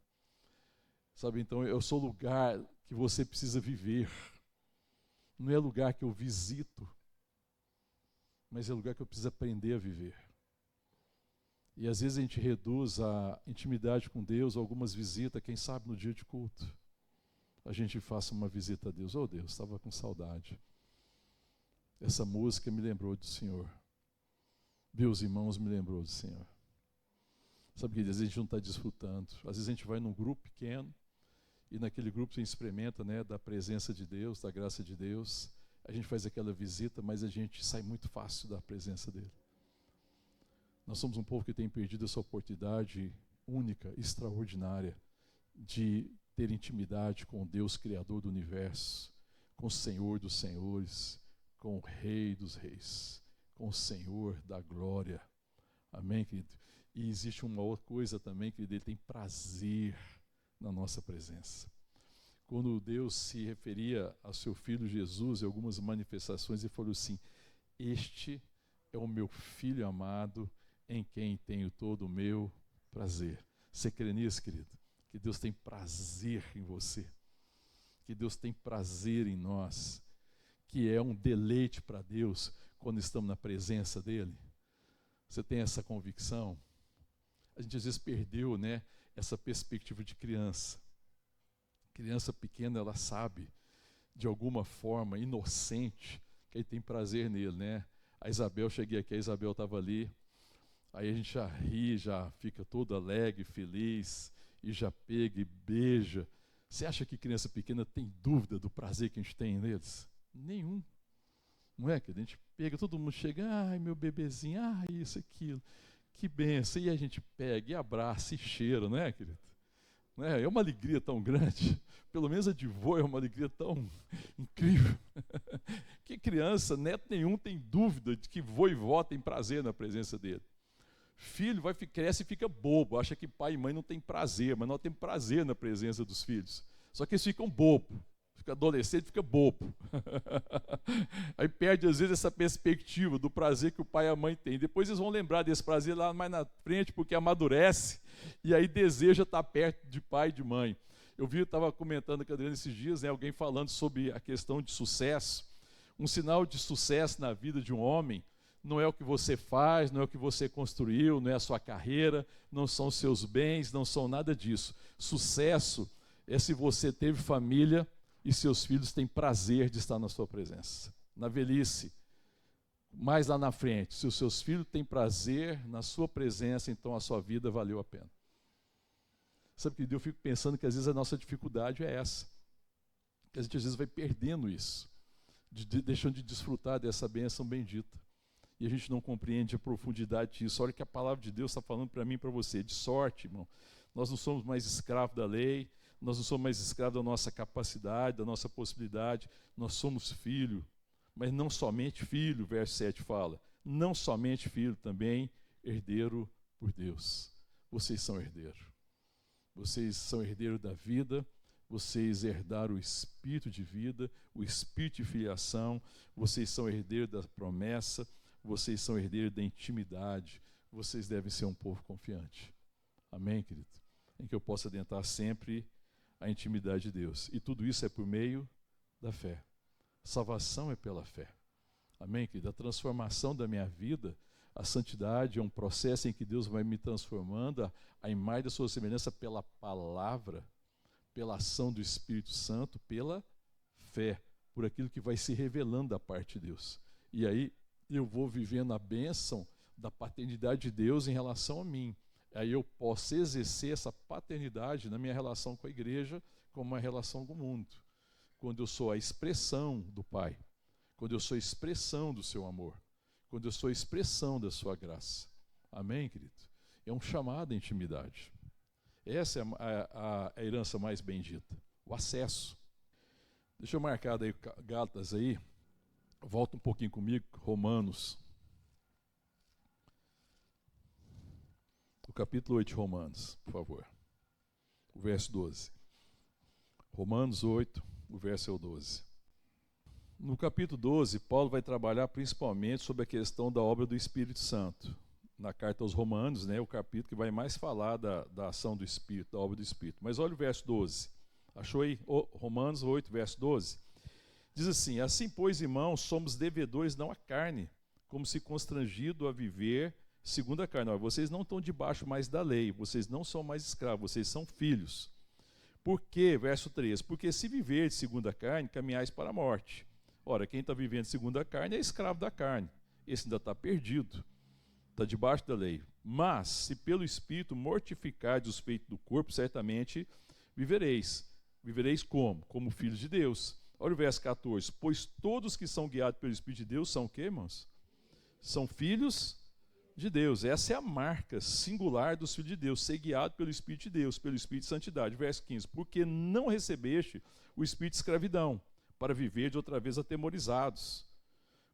Sabe, então eu sou o lugar que você precisa viver. Não é lugar que eu visito, mas é lugar que eu preciso aprender a viver. E às vezes a gente reduz a intimidade com Deus, algumas visitas, quem sabe no dia de culto. A gente faça uma visita a Deus. Oh Deus, estava com saudade. Essa música me lembrou do Senhor. Meus irmãos me lembrou do Senhor. Sabe que às vezes a gente não está desfrutando. Às vezes a gente vai num grupo pequeno, e naquele grupo você experimenta, né, da presença de Deus, da graça de Deus. A gente faz aquela visita, mas a gente sai muito fácil da presença dele. Nós somos um povo que tem perdido essa oportunidade única, extraordinária, de ter intimidade com o Deus Criador do universo, com o Senhor dos senhores, com o Rei dos reis, com o Senhor da glória. Amém, querido? E existe uma outra coisa também, querido, ele tem prazer na nossa presença. Quando Deus se referia ao seu Filho Jesus, em algumas manifestações, ele falou assim: este é o meu Filho amado, em quem tenho todo o meu prazer. Você crê nisso, querido? Que Deus tem prazer em você, que Deus tem prazer em nós, que é um deleite para Deus quando estamos na presença dEle. Você tem essa convicção? A gente às vezes perdeu, né, essa perspectiva de criança. Criança pequena, ela sabe de alguma forma, inocente, que ele tem prazer nele, né? A Isabel, cheguei aqui, a Isabel estava ali, aí a gente já ri, já fica todo alegre, feliz, e já pega e beija. Você acha que criança pequena tem dúvida do prazer que a gente tem neles? Nenhum. Não é que a gente pega, todo mundo chega, ai meu bebezinho, ai isso, aquilo, que benção, e a gente pega e abraça e cheira, não é, querido? Não é? É uma alegria tão grande, pelo menos a de vô é uma alegria tão incrível, que criança, neto nenhum tem dúvida de que vô e vó têm prazer na presença dele. Filho cresce e fica bobo, acha que pai e mãe não têm prazer, mas nós temos prazer na presença dos filhos, só que eles ficam bobo. Fica adolescente, fica bobo. Aí perde, às vezes, essa perspectiva do prazer que o pai e a mãe têm. Depois eles vão lembrar desse prazer lá mais na frente, porque amadurece, e aí deseja estar perto de pai e de mãe. Eu estava comentando com a Adriana esses dias, né, alguém falando sobre a questão de sucesso. Um sinal de sucesso na vida de um homem não é o que você faz, não é o que você construiu, não é a sua carreira, não são os seus bens, não são nada disso. Sucesso é se você teve família e seus filhos têm prazer de estar na sua presença. Na velhice, mais lá na frente, se os seus filhos têm prazer na sua presença, então a sua vida valeu a pena. Sabe, que eu fico pensando que às vezes a nossa dificuldade é essa. Que a gente às vezes vai perdendo isso, deixando de desfrutar dessa bênção bendita. E a gente não compreende a profundidade disso. Olha que a palavra de Deus está falando para mim e para você. De sorte, irmão, nós não somos mais escravos da lei, nós não somos mais escravos da nossa capacidade, da nossa possibilidade, nós somos filho, mas não somente filho, verso 7 fala, não somente filho, também herdeiro por Deus. Vocês são herdeiros. Vocês são herdeiros da vida, vocês herdaram o espírito de vida, o espírito de filiação, vocês são herdeiros da promessa, vocês são herdeiros da intimidade, vocês devem ser um povo confiante. Amém, querido? Em que eu possa adentrar sempre a intimidade de Deus. E tudo isso é por meio da fé. Salvação é pela fé. Amém, querido? A transformação da minha vida, a santidade é um processo em que Deus vai me transformando a imagem da sua semelhança pela palavra, pela ação do Espírito Santo, pela fé, por aquilo que vai se revelando da parte de Deus. E aí eu vou vivendo a bênção da paternidade de Deus em relação a mim. Aí eu posso exercer essa paternidade na minha relação com a igreja, como uma relação com o mundo. Quando eu sou a expressão do Pai, quando eu sou a expressão do seu amor, quando eu sou a expressão da sua graça. Amém, querido? É um chamado à intimidade. Essa é a herança mais bendita, o acesso. Deixa eu marcar daí Gálatas aí, volta um pouquinho comigo, Romanos. O capítulo 8 de Romanos, por favor. O verso 12. Romanos 8, o verso é o 12. No capítulo 12, Paulo vai trabalhar principalmente sobre a questão da obra do Espírito Santo. Na carta aos Romanos, né, o capítulo que vai mais falar da ação do Espírito, da obra do Espírito. Mas olha o verso 12. Achou aí? Romanos 8, verso 12. Diz assim: assim, pois, irmãos, somos devedores não à carne, como se constrangido a viver segundo a carne. Olha, vocês não estão debaixo mais da lei, vocês não são mais escravos, vocês são filhos. Por quê? Verso 13. Porque se viver segundo a carne, caminhais para a morte. Ora, quem está vivendo segundo a carne é escravo da carne. Esse ainda está perdido, está debaixo da lei. Mas, se pelo Espírito mortificardes os feitos do corpo, certamente vivereis. Vivereis como? Como filhos de Deus. Olha o verso 14. Pois todos que são guiados pelo Espírito de Deus são o quê, irmãos? São filhos de Deus. Essa é a marca singular dos filhos de Deus, ser guiado pelo Espírito de Deus, pelo Espírito de santidade. Verso 15. Porque não recebeste o espírito de escravidão, para viver de outra vez atemorizados,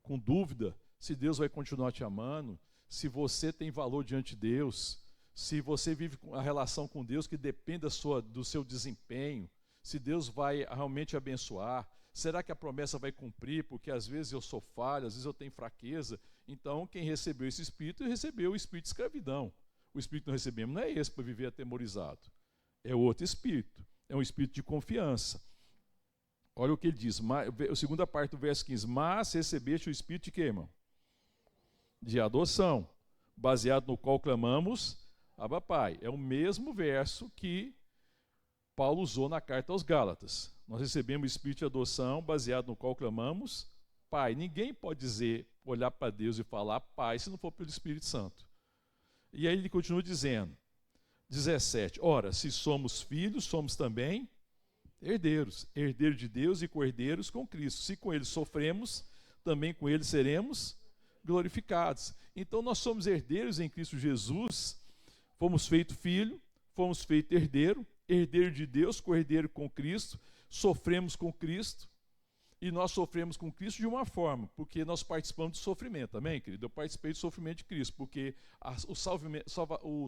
com dúvida se Deus vai continuar te amando, se você tem valor diante de Deus, se você vive a relação com Deus que depende do seu desempenho, se Deus vai realmente abençoar, será que a promessa vai cumprir? Porque às vezes eu sou falho, às vezes eu tenho fraqueza. Então quem recebeu esse espírito, recebeu o espírito de escravidão. O espírito que nós recebemos não é esse para viver atemorizado, é outro espírito, é um espírito de confiança. Olha o que ele diz, a segunda parte do verso 15. Mas recebeste o espírito de quê, irmão? De adoção, baseado no qual clamamos, Abba Pai. É o mesmo verso que Paulo usou na carta aos Gálatas. Nós recebemos o Espírito de adoção, baseado no qual clamamos Pai. Ninguém pode dizer, olhar para Deus e falar Pai, se não for pelo Espírito Santo. E aí ele continua dizendo, 17, ora, se somos filhos, somos também herdeiros, herdeiros de Deus e co-herdeiros com Cristo. Se com ele sofremos, também com ele seremos glorificados. Então nós somos herdeiros em Cristo Jesus, fomos feito filho, fomos feito herdeiro, herdeiro de Deus, co-herdeiro com Cristo, sofremos com Cristo, e nós sofremos com Cristo de uma forma, porque nós participamos do sofrimento, amém, querido? Eu participei do sofrimento de Cristo, porque o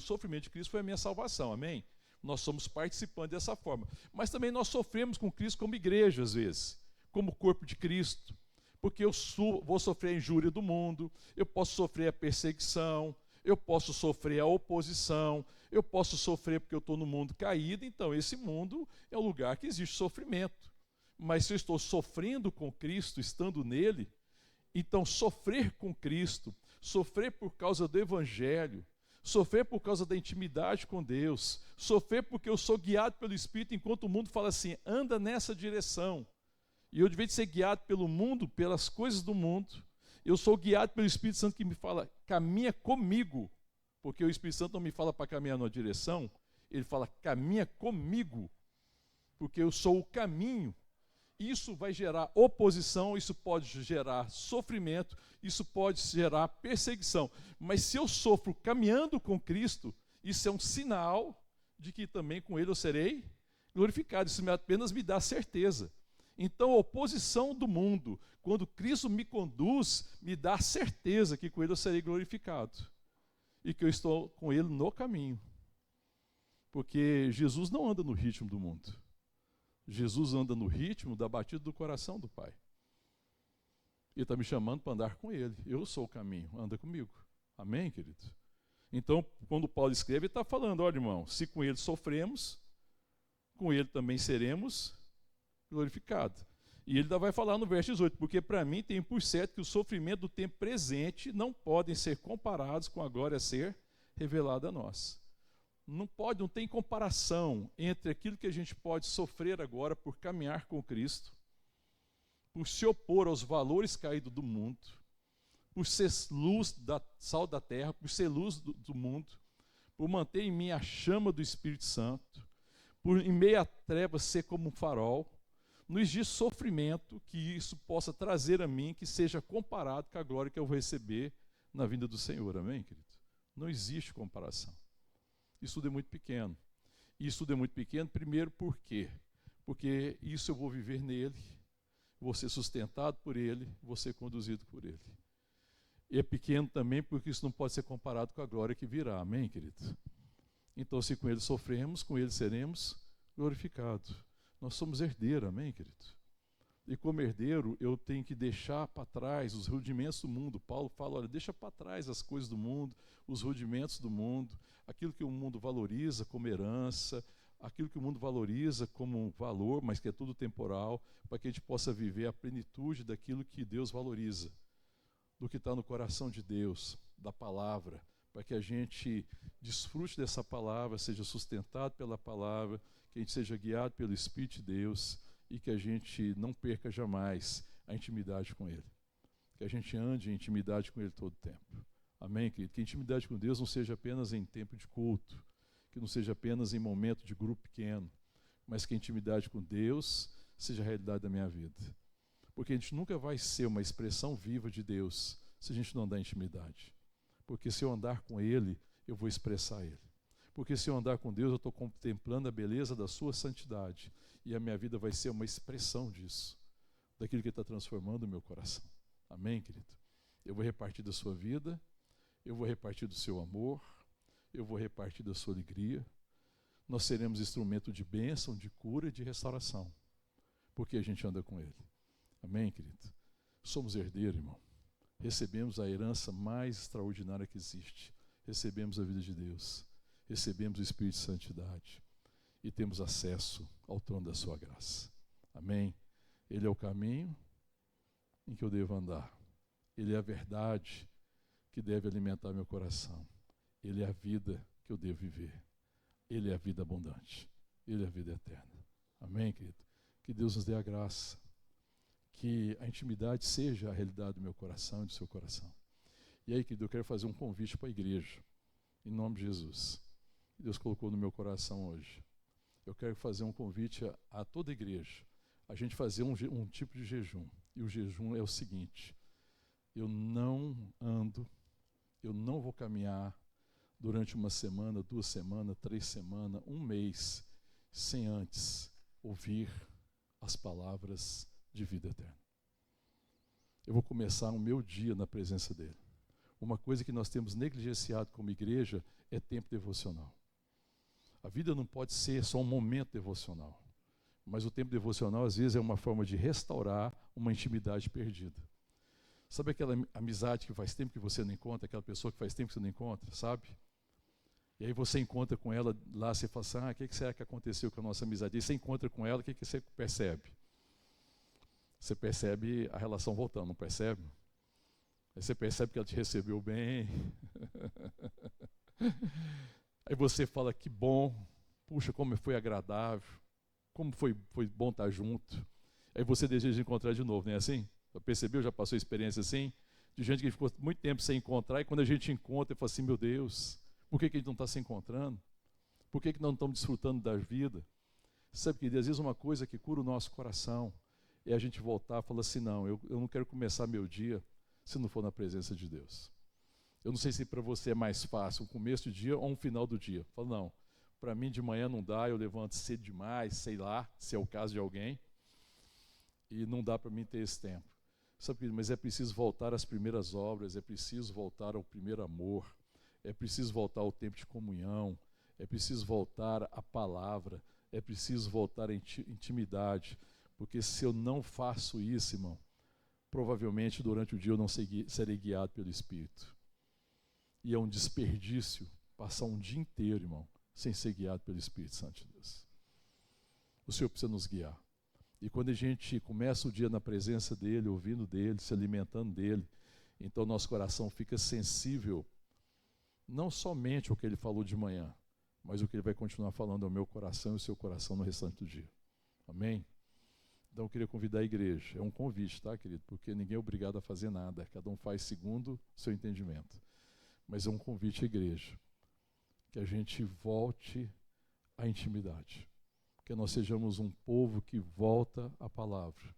sofrimento de Cristo foi a minha salvação, amém? Nós somos participantes dessa forma. Mas também nós sofremos com Cristo como igreja, às vezes, como corpo de Cristo, porque eu vou sofrer a injúria do mundo, eu posso sofrer a perseguição, eu posso sofrer a oposição, eu posso sofrer porque eu estou no mundo caído, então esse mundo é um lugar que existe sofrimento. Mas se eu estou sofrendo com Cristo, estando nele, então sofrer com Cristo, sofrer por causa do Evangelho, sofrer por causa da intimidade com Deus, sofrer porque eu sou guiado pelo Espírito, enquanto o mundo fala assim, anda nessa direção. E eu, de vez de ser guiado pelo mundo, pelas coisas do mundo, eu sou guiado pelo Espírito Santo que me fala, caminha comigo, porque o Espírito Santo não me fala para caminhar numa direção, ele fala, caminha comigo, porque eu sou o caminho. Isso vai gerar oposição, isso pode gerar sofrimento, isso pode gerar perseguição. Mas se eu sofro caminhando com Cristo, isso é um sinal de que também com ele eu serei glorificado. Isso apenas me dá certeza. Então a oposição do mundo, quando Cristo me conduz, me dá certeza que com ele eu serei glorificado. E que eu estou com ele no caminho. Porque Jesus não anda no ritmo do mundo. Jesus anda no ritmo da batida do coração do Pai. Ele está me chamando para andar com ele. Eu sou o caminho, anda comigo. Amém, querido? Então, quando Paulo escreve, ele está falando, olha, irmão, se com ele sofremos, com ele também seremos glorificados. E ele ainda vai falar no verso 18, porque para mim tem por certo que o sofrimento do tempo presente não podem ser comparados com a glória a ser revelada a nós. Não tem comparação entre aquilo que a gente pode sofrer agora por caminhar com Cristo, por se opor aos valores caídos do mundo, por ser sal da terra, por ser luz do mundo, por manter em mim a chama do Espírito Santo, por em meio à treva ser como um farol. Não existe sofrimento que isso possa trazer a mim que seja comparado com a glória que eu vou receber na vinda do Senhor, amém, querido? Não existe comparação. Isso tudo é muito pequeno. Isso tudo é muito pequeno, primeiro por quê? Porque isso eu vou viver nele, vou ser sustentado por ele, vou ser conduzido por ele. E é pequeno também porque isso não pode ser comparado com a glória que virá, amém, querido? Então, se com ele sofremos, com ele seremos glorificados. Nós somos herdeiros, amém, querido? E como herdeiro, eu tenho que deixar para trás os rudimentos do mundo. Paulo fala, olha, deixa para trás as coisas do mundo, os rudimentos do mundo, aquilo que o mundo valoriza como herança, aquilo que o mundo valoriza como um valor, mas que é tudo temporal, para que a gente possa viver a plenitude daquilo que Deus valoriza, do que está no coração de Deus, da palavra, para que a gente desfrute dessa palavra, seja sustentado pela palavra, que a gente seja guiado pelo Espírito de Deus, e que a gente não perca jamais a intimidade com Ele. Que a gente ande em intimidade com Ele todo o tempo. Amém, querido? Que a intimidade com Deus não seja apenas em tempo de culto, que não seja apenas em momento de grupo pequeno, mas que a intimidade com Deus seja a realidade da minha vida. Porque a gente nunca vai ser uma expressão viva de Deus se a gente não andar em intimidade. Porque se eu andar com Ele, eu vou expressar Ele. Porque se eu andar com Deus, eu estou contemplando a beleza da sua santidade. E a minha vida vai ser uma expressão disso, daquilo que está transformando o meu coração. Amém, querido? Eu vou repartir da sua vida, eu vou repartir do seu amor, eu vou repartir da sua alegria. Nós seremos instrumento de bênção, de cura e de restauração, porque a gente anda com Ele. Amém, querido? Somos herdeiros, irmão. Recebemos a herança mais extraordinária que existe. Recebemos a vida de Deus. Recebemos o Espírito de Santidade. E temos acesso ao trono da sua graça. Amém? Ele é o caminho em que eu devo andar. Ele é a verdade que deve alimentar meu coração. Ele é a vida que eu devo viver. Ele é a vida abundante. Ele é a vida eterna. Amém, querido? Que Deus nos dê a graça, que a intimidade seja a realidade do meu coração e do seu coração. E aí, querido, eu quero fazer um convite para a igreja, em nome de Jesus. Deus colocou no meu coração hoje. Eu quero fazer um convite a toda a igreja, a gente fazer um tipo de jejum. E o jejum é o seguinte: eu não vou caminhar durante uma semana, 2 semanas, 3 semanas, 1 mês, sem antes ouvir as palavras de vida eterna. Eu vou começar o meu dia na presença dele. Uma coisa que nós temos negligenciado como igreja é tempo devocional. A vida não pode ser só um momento devocional, mas o tempo devocional às vezes é uma forma de restaurar uma intimidade perdida. Sabe aquela amizade que faz tempo que você não encontra, aquela pessoa que faz tempo que você não encontra, sabe? E aí você encontra com ela lá, você fala assim, o que será que aconteceu com a nossa amizade? E você encontra com ela, o que você percebe? Você percebe a relação voltando, não percebe? Aí você percebe que ela te recebeu bem. Aí você fala, que bom, puxa, como foi agradável, como foi bom estar junto. Aí você deseja encontrar de novo, não é assim? Já percebeu, já passou experiência assim? De gente que ficou muito tempo sem encontrar, e quando a gente encontra, fala assim, meu Deus, por que a gente não está se encontrando? Por que não estamos desfrutando da vida? Sabe que às vezes uma coisa que cura o nosso coração é a gente voltar e falar assim, não, eu não quero começar meu dia se não for na presença de Deus. Eu não sei se para você é mais fácil um começo do dia ou um final do dia. Fala, não, para mim de manhã não dá, eu levanto cedo demais, sei lá, se é o caso de alguém, e não dá para mim ter esse tempo. Sabe, mas é preciso voltar às primeiras obras, é preciso voltar ao primeiro amor, é preciso voltar ao tempo de comunhão, é preciso voltar à palavra, é preciso voltar à intimidade, porque se eu não faço isso, irmão, provavelmente durante o dia eu não serei guiado pelo Espírito. E é um desperdício passar um dia inteiro, irmão, sem ser guiado pelo Espírito Santo de Deus. O Senhor precisa nos guiar. E quando a gente começa o dia na presença dEle, ouvindo dEle, se alimentando dEle, então nosso coração fica sensível, não somente ao que Ele falou de manhã, mas o que Ele vai continuar falando ao meu coração e ao seu coração no restante do dia. Amém? Então eu queria convidar a igreja, é um convite, tá, querido? Porque ninguém é obrigado a fazer nada, cada um faz segundo o seu entendimento. Mas é um convite à igreja, que a gente volte à intimidade, que nós sejamos um povo que volta à palavra,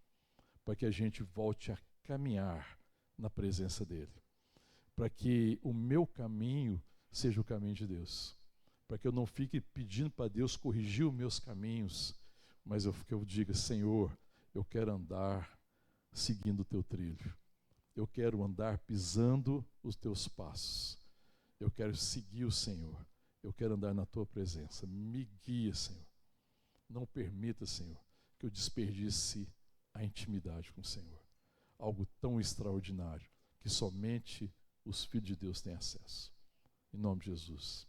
para que a gente volte a caminhar na presença dEle, para que o meu caminho seja o caminho de Deus, para que eu não fique pedindo para Deus corrigir os meus caminhos, mas que eu diga, Senhor, eu quero andar seguindo o teu trilho, eu quero andar pisando os teus passos, eu quero seguir o Senhor, eu quero andar na tua presença, me guia, Senhor. Não permita, Senhor, que eu desperdice a intimidade com o Senhor. Algo tão extraordinário que somente os filhos de Deus têm acesso. Em nome de Jesus.